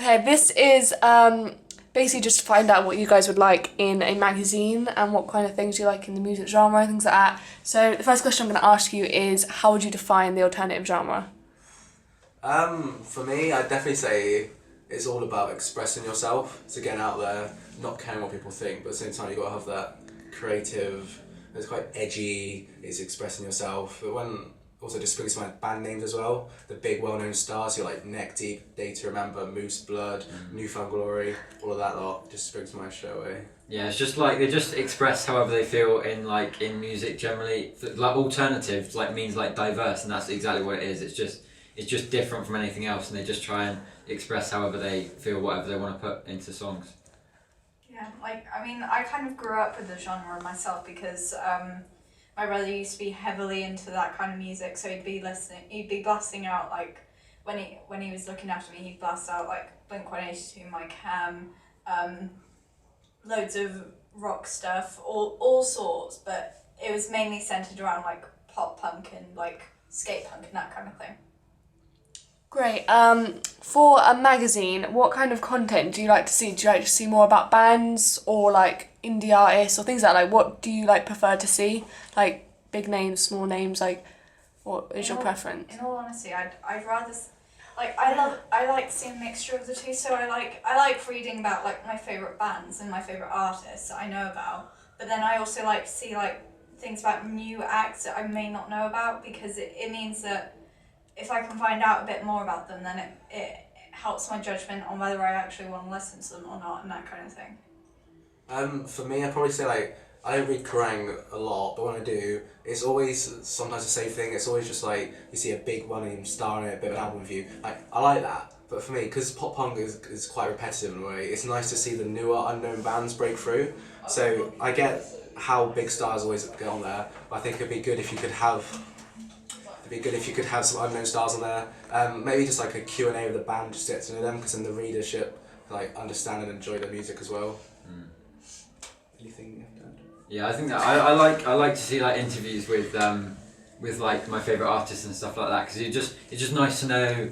Okay, this is basically just to find out what you guys would like in a magazine and what kind of things you like in the music genre, things like that. So the first question I'm going to ask you is, how would you define the alternative genre? For me, I'd definitely say it's all about expressing yourself. So getting out there, not caring what people think, but at the same time you gotta have that creative. It's quite edgy. It's expressing yourself. But when also just speaking to my band names as well, the big well-known stars, you're like Neck Deep, Day to Remember, Moose Blood, Newfound Glory, all of that lot just springs to mind straight away. Yeah, it's just like they just express however they feel in music generally. Like alternative means diverse, and that's exactly what it is. It's just different from anything else, and they just try and express however they feel, whatever they want to put into songs. Yeah, I kind of grew up with the genre myself because my brother used to be heavily into that kind of music, so he'd be blasting out when he was looking after me, he'd blast out Blink-182, My Cam, loads of rock stuff, all sorts, but it was mainly centered around pop punk and skate punk and that kind of thing. Great. For a magazine, what kind of content do you like to see? Do you like to see more about bands or indie artists or things like that? What do you prefer to see? Big names, small names, what is your preference? In all honesty, I'd rather I like seeing a mixture of the two. So I like reading about my favorite bands and my favorite artists that I know about. But then I also like to see things about new acts that I may not know about, because it means that if I can find out a bit more about them, then it helps my judgment on whether I actually want to listen to them or not, and that kind of thing. For me, I'd probably say I don't read Kerrang a lot, but when I do, it's always sometimes the same thing. It's always just you see a big one-name star in it, a bit of an album review. I like that, but for me, because pop punk is quite repetitive in a way, it's nice to see the newer unknown bands break through. So I get how big stars always get on there, but I think it'd be good if you could have some unknown stars on there. Maybe just a Q&A with the band, just to get to know them, because then the readership understand and enjoy their music as well. Anything you have to add? Yeah, I think that I like to see interviews with my favourite artists and stuff like that, because it's just nice to know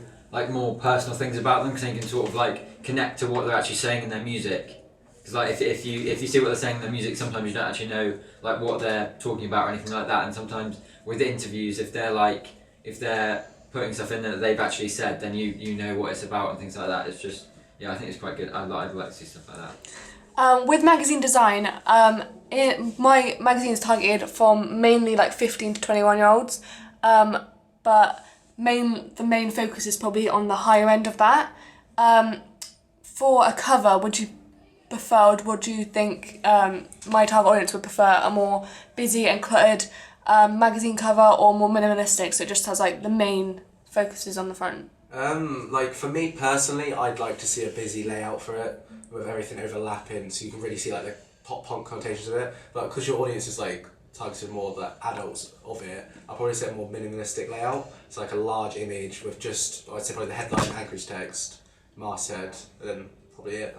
more personal things about them, because then you can sort of connect to what they're actually saying in their music. Because if you see what they're saying in their music, sometimes you don't actually know what they're talking about or anything like that. And sometimes with interviews, if they're putting stuff in there that they've actually said, then you know what it's about and things like that. It's just, yeah, I think it's quite good. I'd like to see stuff like that. With magazine design, my magazine is targeted from mainly 15 to 21-year-olds, but the main focus is probably on the higher end of that. For a cover, would you think my target audience would prefer a more busy and cluttered magazine cover, or more minimalistic, so it just has the main focuses on the front? For me personally, I'd like to see a busy layout for it, with everything overlapping, so you can really see the pop punk connotations of it. But because your audience is targeted more the adults of it, I'll probably say a more minimalistic layout. It's a large image with just, I'd say probably the headline, anchorage text, masthead, and then probably it.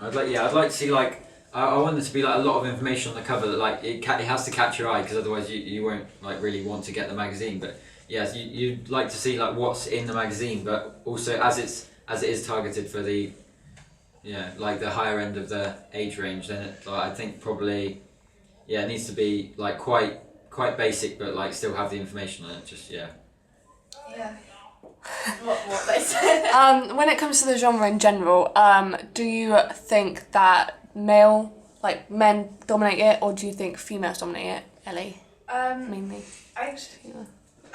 I'd like to see I want there to be a lot of information on the cover that it has to catch your eye, because otherwise you won't really want to get the magazine. But yes, you'd like to see what's in the magazine, but also as it is targeted for the the higher end of the age range, then I think probably it needs to be quite basic, but still have the information on it. Just yeah. What they said. When it comes to the genre in general, do you think that men dominate it, or do you think females dominate it, Ellie? Mainly. I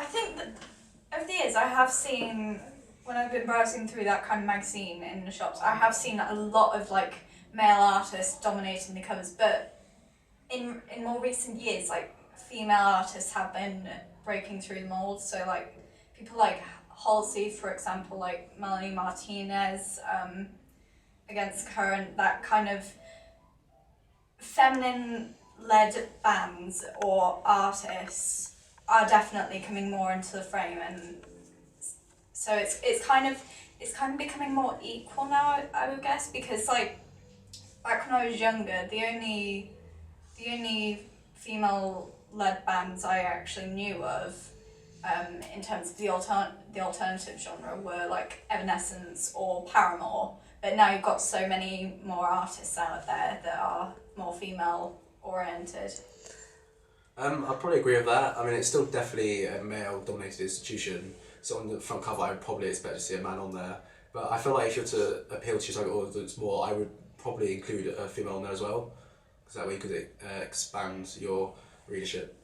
think that over the years I have seen, when I've been browsing through that kind of magazine in the shops, I have seen a lot of male artists dominating the covers, but in more recent years female artists have been breaking through the mold. So people like Halsey, for example, Melanie Martinez, against current, that kind of feminine-led bands or artists are definitely coming more into the frame, and so it's kind of becoming more equal now, I would guess, because back when I was younger, the only female-led bands I actually knew of in terms of the alternative genre were like Evanescence or Paramore, but now you've got so many more artists out there that are more female oriented. I'd probably agree with that. I mean, it's still definitely a male-dominated institution. So on the front cover, I'd probably expect to see a man on there. But I feel like if you're to appeal to your target audience more, I would probably include a female on there as well, because that way you could expand your readership.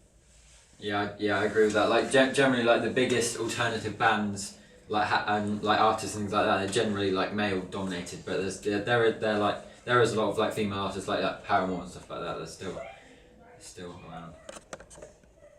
Yeah, I agree with that. Like generally, like the biggest alternative bands, like like artists and things like that, they're generally like male dominated. But there is a lot of like female artists like Paramore and stuff like that. They're still around.